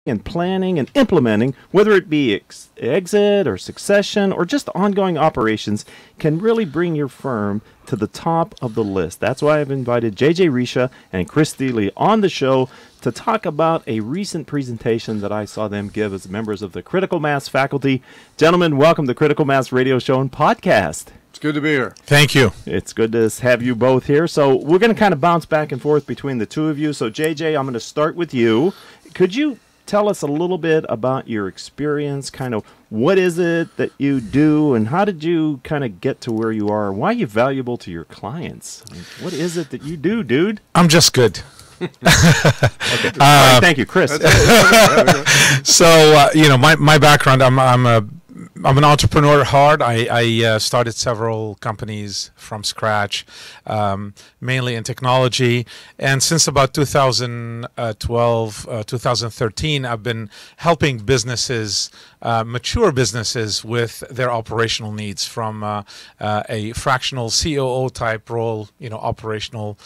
and planning and implementing, whether it be exit or succession or just ongoing operations, can really bring your firm to the top of the list. That's why I've invited JJ Richa and Chris Steely on the show to talk about a recent presentation that I saw them give as members of the Critical Mass faculty. Gentlemen, welcome to Critical Mass Radio Show and Podcast. It's good to be here. Thank you. It's good to have you both here. So we're going to kind of bounce back and forth between the two of you. So JJ, I'm going to start with you. Could you tell us a little bit about your experience, kind of what is it that you do, and how did you kind of get to where you are? Why are you valuable to your clients? I mean, what is it that you do, dude? I'm just good. Okay. All right, thank you, Chris. So, my background, I'm an entrepreneur at heart. I started several companies from scratch, mainly in technology. And since about 2012, 2013, I've been helping businesses, mature businesses, with their operational needs, from a fractional COO type role, operational,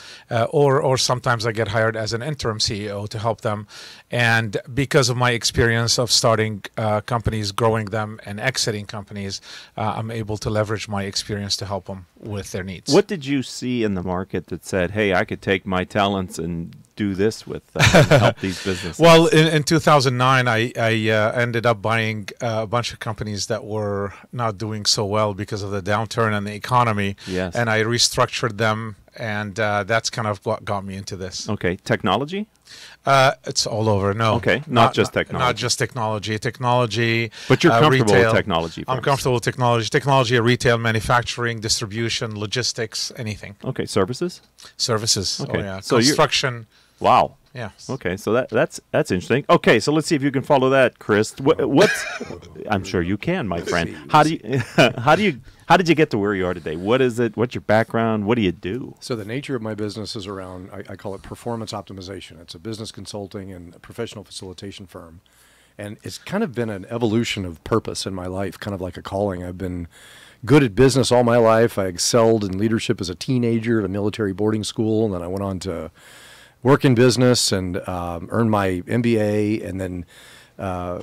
or sometimes I get hired as an interim CEO to help them. And because of my experience of starting companies, growing them, and exiting companies, I'm able to leverage my experience to help them with their needs. What did you see in the market that said, hey, I could take my talents and do this with and help these businesses? Well, in 2009, I ended up buying a bunch of companies that were not doing so well because of the downturn in the economy. Yes. And I restructured them, and that's kind of what got me into this. Okay. Technology? It's all over. No. Okay. Not just technology. Not just technology. Technology. But you're comfortable retail. with technology. I'm comfortable with technology. Technology, retail, manufacturing, distribution, logistics, anything. Okay. Services? Services. Okay. Oh, yeah. So construction. Wow. Yeah. Okay, so that's interesting. Okay, so let's see if you can follow that, Chris. What's I'm sure you can, my friend. How did you get to where you are today? What is it? What's your background? What do you do? So the nature of my business is around, I call it performance optimization. It's a business consulting and a professional facilitation firm. And it's kind of been an evolution of purpose in my life, kind of like a calling. I've been good at business all my life. I excelled in leadership as a teenager at a military boarding school, and then I went on to work in business and earned my MBA. And then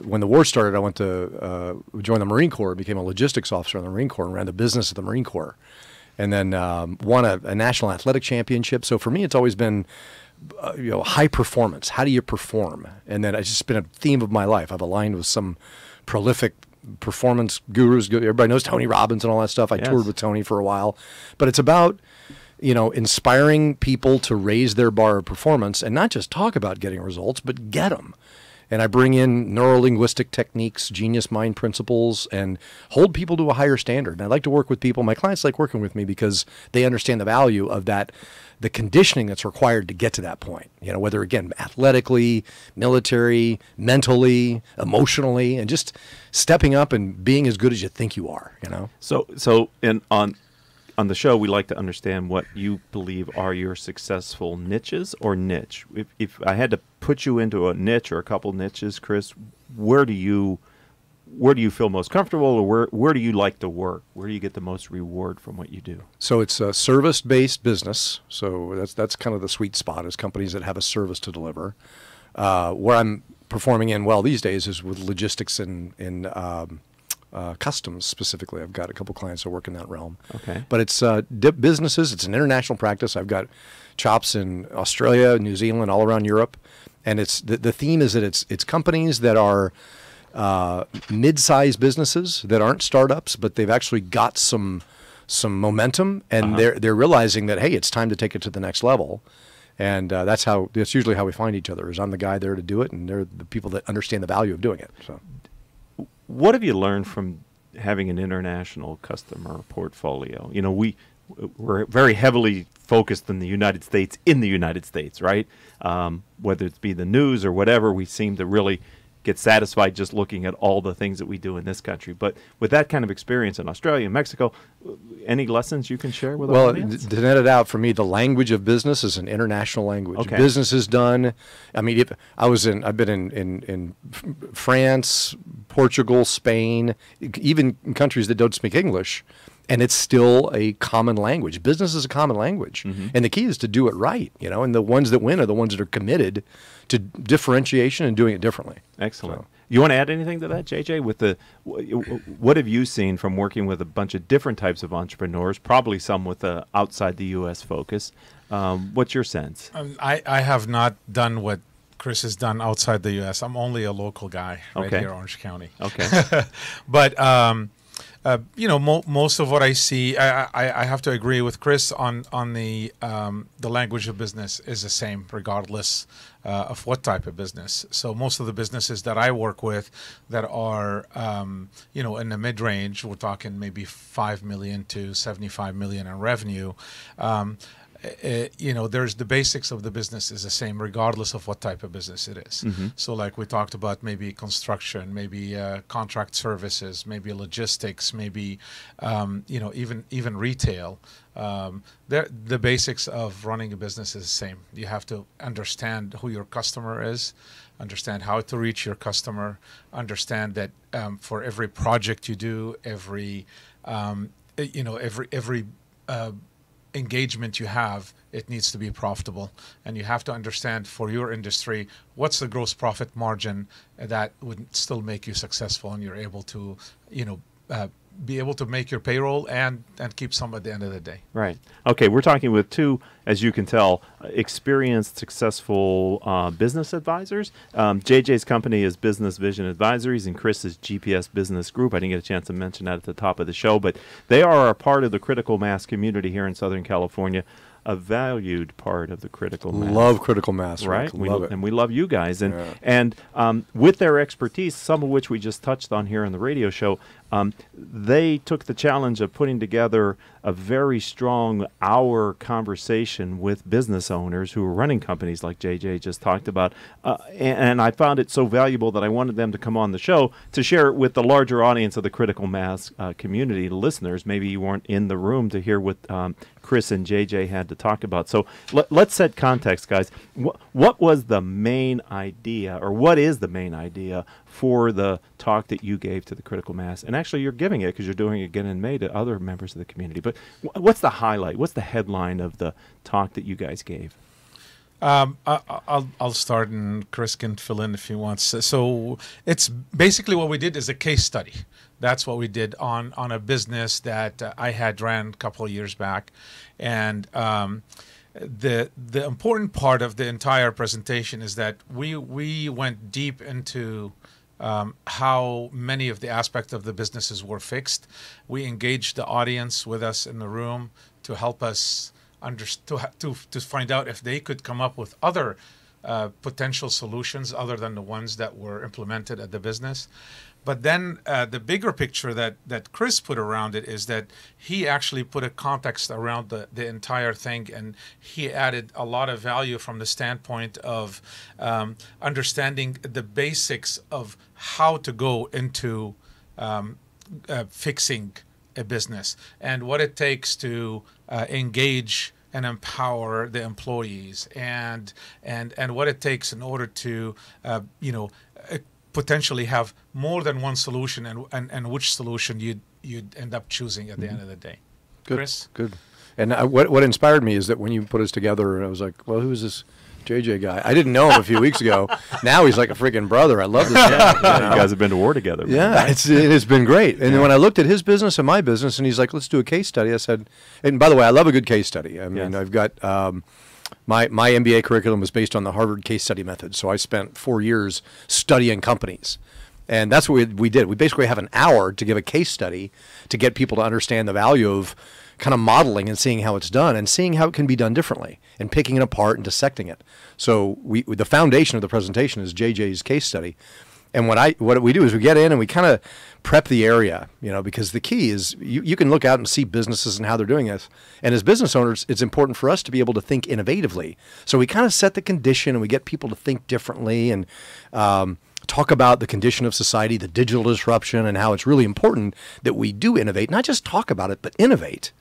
when the war started, I went to join the Marine Corps, became a logistics officer in the Marine Corps, and ran the business of the Marine Corps. And then won a national athletic championship. So for me, it's always been high performance. How do you perform? And then it's just been a theme of my life. I've aligned with some prolific performance gurus. Everybody knows Tony Robbins and all that stuff. I toured with Tony for a while. But it's about inspiring people to raise their bar of performance and not just talk about getting results, but get them. And I bring in neuro-linguistic techniques, genius mind principles, and hold people to a higher standard. And I like to work with people. My clients like working with me because they understand the value of that, the conditioning that's required to get to that point. Whether, again, athletically, military, mentally, emotionally, and just stepping up and being as good as you think you are, So on the show, we like to understand what you believe are your successful niches or niche. If I had to put you into a niche or a couple niches, Chris, where do you feel most comfortable, or where do you like to work? Where do you get the most reward from what you do? So it's a service-based business. So that's kind of the sweet spot, is companies that have a service to deliver. Where I'm performing in well these days is with logistics and customs specifically. I've got a couple clients that work in that realm. Okay. But it's businesses. It's an international practice. I've got chops in Australia, New Zealand, all around Europe. And it's the theme is that it's companies that are mid-sized businesses that aren't startups, but they've actually got some momentum, and they're realizing that, hey, it's time to take it to the next level. And that's usually how we find each other. Is I'm the guy there to do it, and they're the people that understand the value of doing it. So. What have you learned from having an international customer portfolio? We're very heavily focused in the United States, right? Whether it's be the news or whatever, we seem to really get satisfied just looking at all the things that we do in this country. But with that kind of experience in Australia and Mexico, any lessons you can share with our audience? To net it out, for me, the language of business is an international language. Okay. Business is done. I mean, I've been in France, Portugal, Spain, even in countries that don't speak English, and it's still a common language. Business is a common language, and the key is to do it right, you know. And the ones that win are the ones that are committed to differentiation and doing it differently. Excellent. So. You want to add anything to that, JJ? With the, what have you seen from working with a bunch of different types of entrepreneurs? Probably some with a outside the U.S. focus. What's your sense? I have not done what Chris has done outside the U.S. I'm only a local guy right here in Orange County. Okay. But you know, most of what I see, I have to agree with Chris on the language of business is the same regardless of what type of business. So most of the businesses that I work with that are you know, in the mid-range, we're talking maybe 5 million to 75 million in revenue. You know, there's the basics of the business is the same regardless of what type of business it is. So like we talked about, maybe construction, maybe contract services, maybe logistics, maybe you know, even retail. The basics of running a business is the same. You have to understand who your customer is, understand how to reach your customer, understand that for every project you do, every you know, every engagement you have, it needs to be profitable, and you have to understand for your industry what's the gross profit margin that would still make you successful, and you're able to, you know, be able to make your payroll and keep some at the end of the day. Right. Okay, we're talking with two, as you can tell, experienced, successful business advisors. JJ's company is Business Vision Advisories, and Chris's GPS Business Group. I didn't get a chance to mention that at the top of the show, but they are a part of the critical mass community here in Southern California, a valued part of the critical mass. Love critical mass, right? Love it. And we love you guys. And with their expertise, some of which we just touched on here on the radio show, they took the challenge of putting together a very strong hour conversation with business owners who are running companies like JJ just talked about. And I found it so valuable that I wanted them to come on the show to share it with the larger audience of the critical mass community, the listeners. Maybe you weren't in the room to hear what Chris and JJ had to talk about. So let's set context, guys. What was the main idea, or what is the main idea for the talk that you gave to the critical mass? And actually, you're giving it because you're doing it again in May to other members of the community. But what's the highlight? What's the headline of the talk that you guys gave? I'll start, and Chris can fill in if he wants. So it's basically what we did is a case study. That's what we did on a business that I had ran a couple of years back, and the important part of the entire presentation is that we went deep into how many of the aspects of the businesses were fixed. We engaged the audience with us in the room to help us to find out if they could come up with other potential solutions other than the ones that were implemented at the business. But then the bigger picture that Chris put around it is that he actually put a context around the entire thing, and he added a lot of value from the standpoint of understanding the basics of how to go into fixing a business and what it takes to engage and empower the employees, and what it takes in order to you know, potentially have more than one solution, and which solution you'd end up choosing at the end of the day. Good. Chris? Good. And what inspired me is that when you put us together, I was like, well, who's this JJ guy? I didn't know him a few weeks ago. Now he's like a freaking brother. I love this guy. You guys have been to war together. Man. Yeah, it's been great. And then when I looked at his business and my business, and he's like, let's do a case study, I said, and by the way, I love a good case study. I mean, I've got my MBA curriculum was based on the Harvard case study method. So I spent 4 years studying companies. And that's what we did. We basically have an hour to give a case study to get people to understand the value of kind of modeling and seeing how it's done and seeing how it can be done differently and picking it apart and dissecting it. So the foundation of the presentation is JJ's case study. And what we do is we get in and we kind of prep the area, you know, because the key is you can look out and see businesses and how they're doing this. And as business owners, it's important for us to be able to think innovatively. So we kind of set the condition and we get people to think differently and talk about the condition of society, the digital disruption, and how it's really important that we do innovate, not just talk about it, but innovate.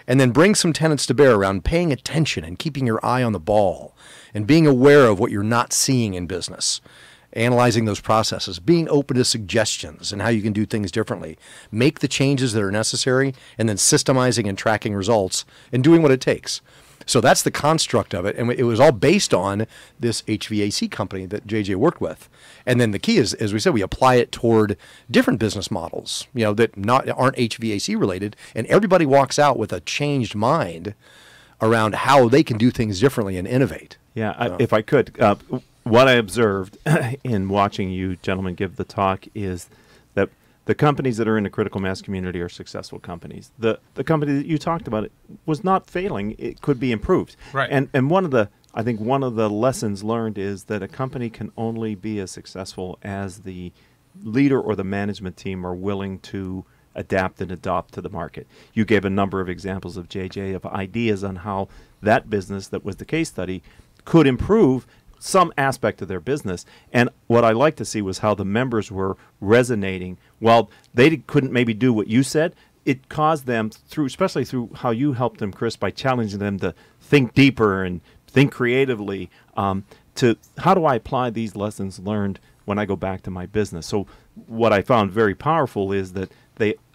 And then bring some tenets to bear around paying attention and keeping your eye on the ball and being aware of what you're not seeing in business. analyzing those processes, being open to suggestions and how you can do things differently, make the changes that are necessary, and then systemizing and tracking results and doing what it takes. So that's the construct of it, and it was all based on this HVAC company that JJ worked with. And then the key is, as we said, we apply it toward different business models, that aren't HVAC related, and everybody walks out with a changed mind around how they can do things differently and innovate. Yeah, if I could, what I observed in watching you gentlemen give the talk is that the companies that are in the critical mass community are successful companies. The company that you talked about was not failing; it could be improved. Right. And I think one of the lessons learned is that a company can only be as successful as the leader or the management team are willing to adapt and adopt to the market. You gave a number of examples of JJ of ideas on how that business that was the case study could improve some aspect of their business. And what I like to see was how the members were resonating. While they couldn't maybe do what you said, it caused them, especially through how you helped them, Chris, by challenging them to think deeper and think creatively, to how do I apply these lessons learned when I go back to my business. So what I found very powerful is that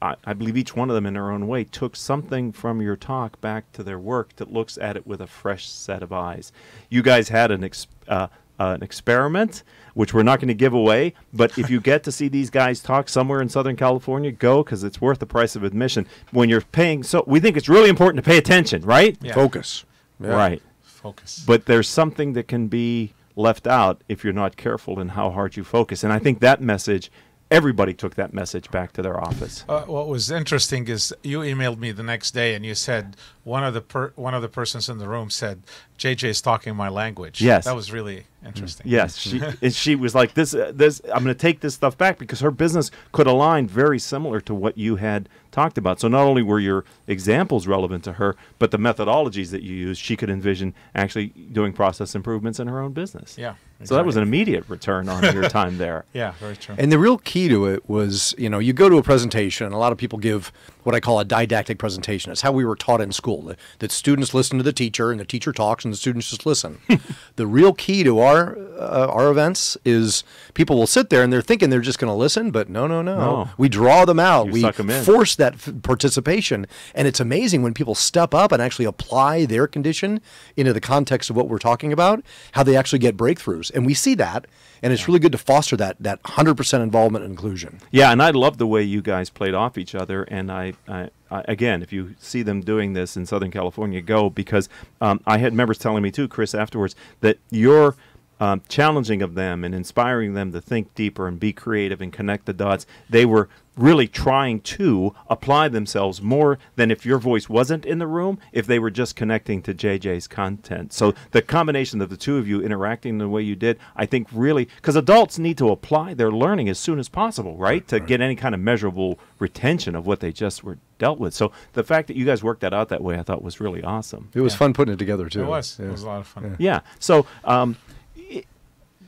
I believe each one of them in their own way took something from your talk back to their work that looks at it with a fresh set of eyes. You guys had an experiment, which we're not going to give away, but if you get to see these guys talk somewhere in Southern California, go, because it's worth the price of admission. When you're paying, so we think it's really important to pay attention, right? Yeah. Focus. Yeah. Right. Focus. But there's something that can be left out if you're not careful in how hard you focus. And I think that message, everybody took that message back to their office. What was interesting is you emailed me the next day and you said one of the persons in the room said, JJ is talking my language. Yes. That was really interesting. Yes. She was like, this. I'm going to take this stuff back, because her business could align very similar to what you had talked about. So not only were your examples relevant to her, but the methodologies that you used, she could envision actually doing process improvements in her own business. Yeah. Exactly. So that was an immediate return on your time there. Yeah, very true. And the real key to it was, you go to a presentation, and a lot of people give what I call a didactic presentation. It's how we were taught in school, that students listen to the teacher, and the teacher talks, and the students just listen. The real key to our events is people will sit there, and they're thinking they're just going to listen, but no. We draw them out. You we suck them in. force that participation, and it's amazing when people step up and actually apply their condition into the context of what we're talking about, how they actually get breakthroughs. And we see that, and it's really good to foster that 100% involvement and inclusion. Yeah, and I love the way you guys played off each other. And I again, if you see them doing this in Southern California, go, because I had members telling me too, Chris, afterwards, that your challenging of them and inspiring them to think deeper and be creative and connect the dots, they were really trying to apply themselves more than if your voice wasn't in the room, if they were just connecting to JJ's content. So the combination of the two of you interacting the way you did, I think really, because adults need to apply their learning as soon as possible, right? To get any kind of measurable retention of what they just were dealt with. So the fact that you guys worked that out that way, I thought was really awesome. It was fun putting it together, too. It was. Yeah. It was a lot of fun. Yeah. So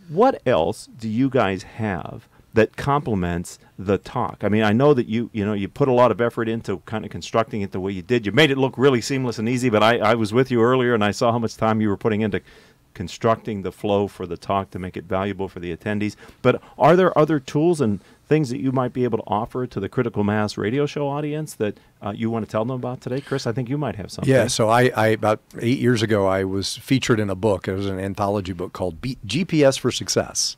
what else do you guys have that complements the talk? I mean, I know that you put a lot of effort into kind of constructing it the way you did. You made it look really seamless and easy, but I was with you earlier, and I saw how much time you were putting into constructing the flow for the talk to make it valuable for the attendees. But are there other tools and things that you might be able to offer to the Critical Mass radio show audience that you want to tell them about today? Chris, I think you might have something. Yeah, so I about 8 years ago, I was featured in a book. It was an anthology book called GPS for Success.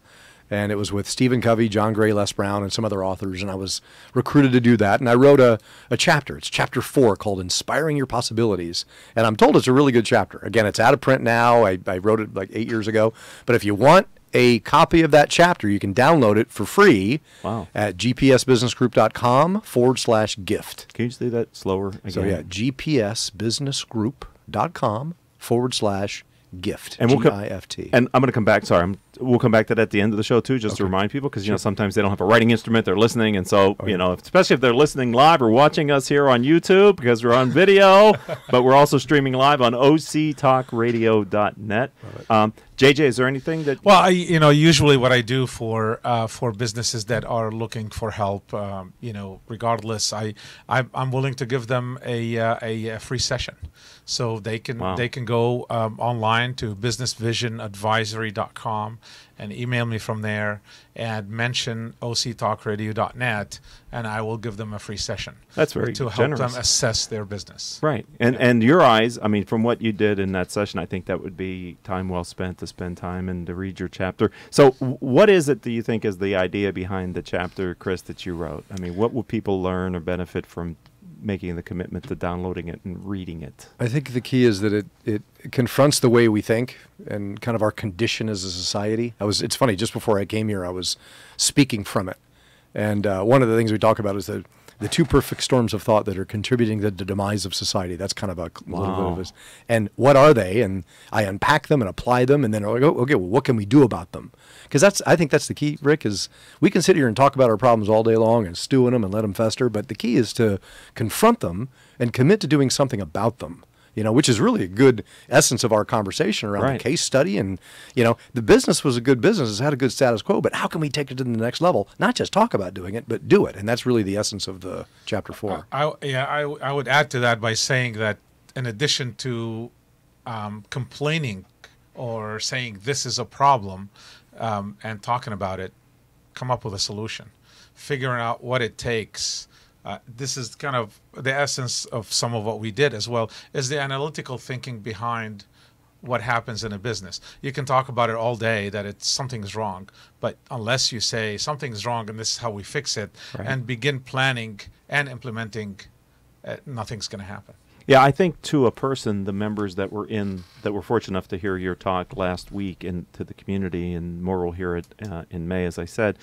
And it was with Stephen Covey, John Gray, Les Brown, and some other authors. And I was recruited to do that. And I wrote a chapter. It's chapter 4 called Inspiring Your Possibilities. And I'm told it's a really good chapter. Again, it's out of print now. I wrote it like 8 years ago. But if you want a copy of that chapter, you can download it for free at gpsbusinessgroup.com/gift. Can you just do that slower again? So yeah, gpsbusinessgroup.com/gift. And we'll GIFT. And I'm going to come back. Sorry, we'll come back to that at the end of the show too, just to remind people, because sometimes they don't have a writing instrument, they're listening, and so especially if they're listening live or watching us here on YouTube, because we're on video, but we're also streaming live on octalkradio.net. JJ, is there anything that? Well, usually what I do for businesses that are looking for help, regardless, I'm willing to give them a free session, so they can go online to businessvisionadvisory.com and email me from there and mention octalkradio.net, and I will give them a free session. That's very to help generous. them assess their business. Right. And your eyes, I mean, from what you did in that session, I think that would be time well spent to spend time and to read your chapter. So what is it, do you think, is the idea behind the chapter, Chris, that you wrote? I mean, what will people learn or benefit from making the commitment to downloading it and reading it? I think the key is that it confronts the way we think and kind of our condition as a society. It's funny, just before I came here, I was speaking from it. And one of the things we talk about is the two perfect storms of thought that are contributing to the demise of society. That's kind of a little bit of this. And what are they? And I unpack them and apply them, and then I go, okay, well, what can we do about them? Because I think that's the key, Rick, is we can sit here and talk about our problems all day long and stew in them and let them fester, but the key is to confront them and commit to doing something about them. Which is really a good essence of our conversation around the case study. And, the business was a good business. It's had a good status quo, but how can we take it to the next level? Not just talk about doing it, but do it. And that's really the essence of the chapter 4. I would add to that by saying that in addition to complaining or saying this is a problem and talking about it, come up with a solution, figuring out what it takes. This is kind of the essence of some of what we did as well, is the analytical thinking behind what happens in a business. You can talk about it all day that something's wrong, but unless you say something's wrong and this is how we fix it and begin planning and implementing, nothing's going to happen. Yeah, I think to a person, the members that were fortunate enough to hear your talk last week to the community, and more will hear it in May, as I said,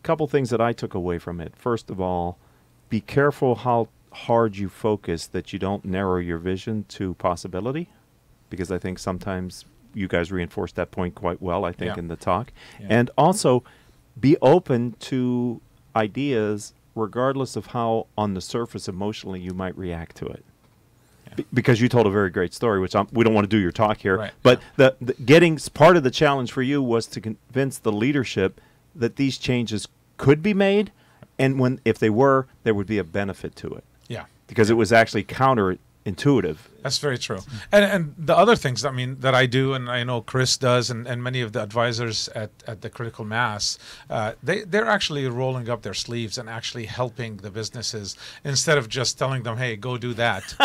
couple things that I took away from it. First of all, be careful how hard you focus, that you don't narrow your vision to possibility, because I think sometimes you guys reinforced that point quite well, I think, in the talk. Yeah. And also be open to ideas regardless of how on the surface emotionally you might react to it. Because you told a very great story, which we don't want to do your talk here, but the part of the challenge for you was to convince the leadership that these changes could be made, and if they were, there would be a benefit to it. Yeah. Because it was actually counterintuitive. That's very true. And the other things, that I do, and I know Chris does, and many of the advisors at the Critical Mass, they're actually rolling up their sleeves and actually helping the businesses instead of just telling them, hey, go do that.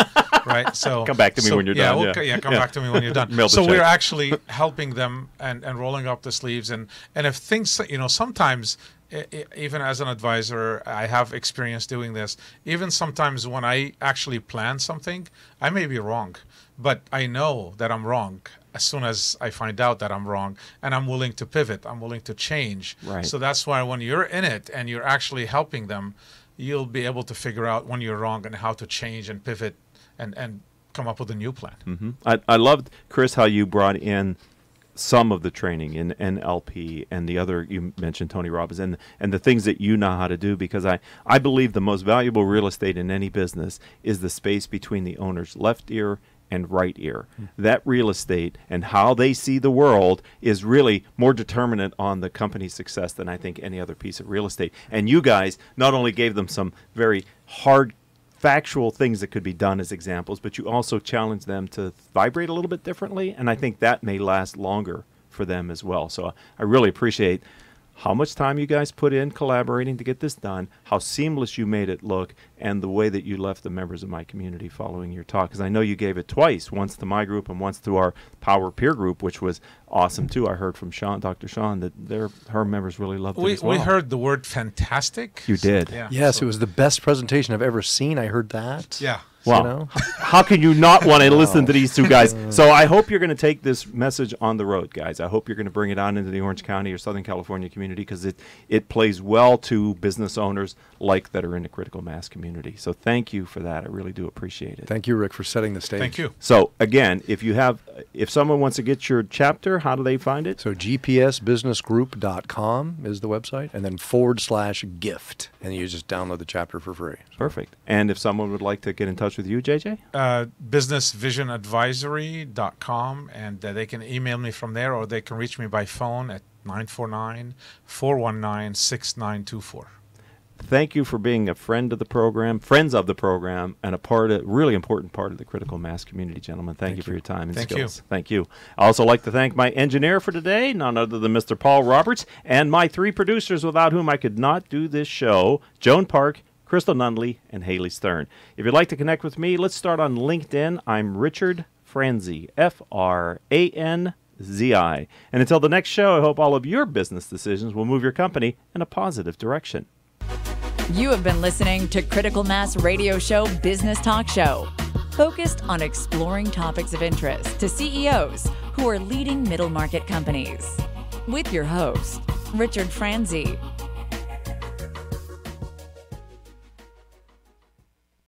Right? So come back to me when you're done. Come back to me when you're done. So we're actually helping them and rolling up the sleeves. And if things, sometimes, even as an advisor, I have experience doing this. Even sometimes when I actually plan something, I may be wrong, but I know that I'm wrong as soon as I find out that I'm wrong, and I'm willing to pivot. I'm willing to change. Right. So that's why when you're in it and you're actually helping them, you'll be able to figure out when you're wrong and how to change and pivot and come up with a new plan. Mm-hmm. I loved, Chris, how you brought in some of the training in NLP and the other, you mentioned Tony Robbins, and the things that you know how to do, because I believe the most valuable real estate in any business is the space between the owner's left ear and right ear. That real estate and how they see the world is really more determinant on the company's success than I think any other piece of real estate. And you guys not only gave them some very hard factual things that could be done as examples, but you also challenge them to vibrate a little bit differently, and I think that may last longer for them as well. So I really appreciate how much time you guys put in collaborating to get this done, how seamless you made it look, and the way that you left the members of my community following your talk. Because I know you gave it twice, once to my group and once to our Power Peer group, which was awesome too. I heard from Dr. Sean, that her members really loved it as well. We heard the word fantastic. You did. So, yeah. Yes, it was the best presentation I've ever seen. I heard that. Yeah. Wow. How can you not want to listen to these two guys? So I hope you're going to take this message on the road, guys. I hope you're going to bring it on into the Orange County or Southern California community, because it plays well to business owners like that are in the critical mass community. So thank you for that. I really do appreciate it. Thank you, Rick, for setting the stage. Thank you. So again, if someone wants to get your chapter, how do they find it? So gpsbusinessgroup.com is the website, and then /gift, and you just download the chapter for free. Perfect. And if someone would like to get in touch with you, JJ? Businessvisionadvisory.com, and they can email me from there, or they can reach me by phone at 949-419-6924. thank you for being a friend of the program, friends of the program, and really important part of the critical mass community, gentlemen. Thank you for your time and skills. Thank you. I also like to thank my engineer for today, none other than Mr. Paul Roberts, and my 3 producers without whom I could not do this show, Joan Park, Crystal Nunley, and Haley Stern. If you'd like to connect with me, let's start on LinkedIn. I'm Richard Franzi, Franzi. And until the next show, I hope all of your business decisions will move your company in a positive direction. You have been listening to Critical Mass Radio Show Business Talk Show, focused on exploring topics of interest to CEOs who are leading middle market companies. With your host, Richard Franzi.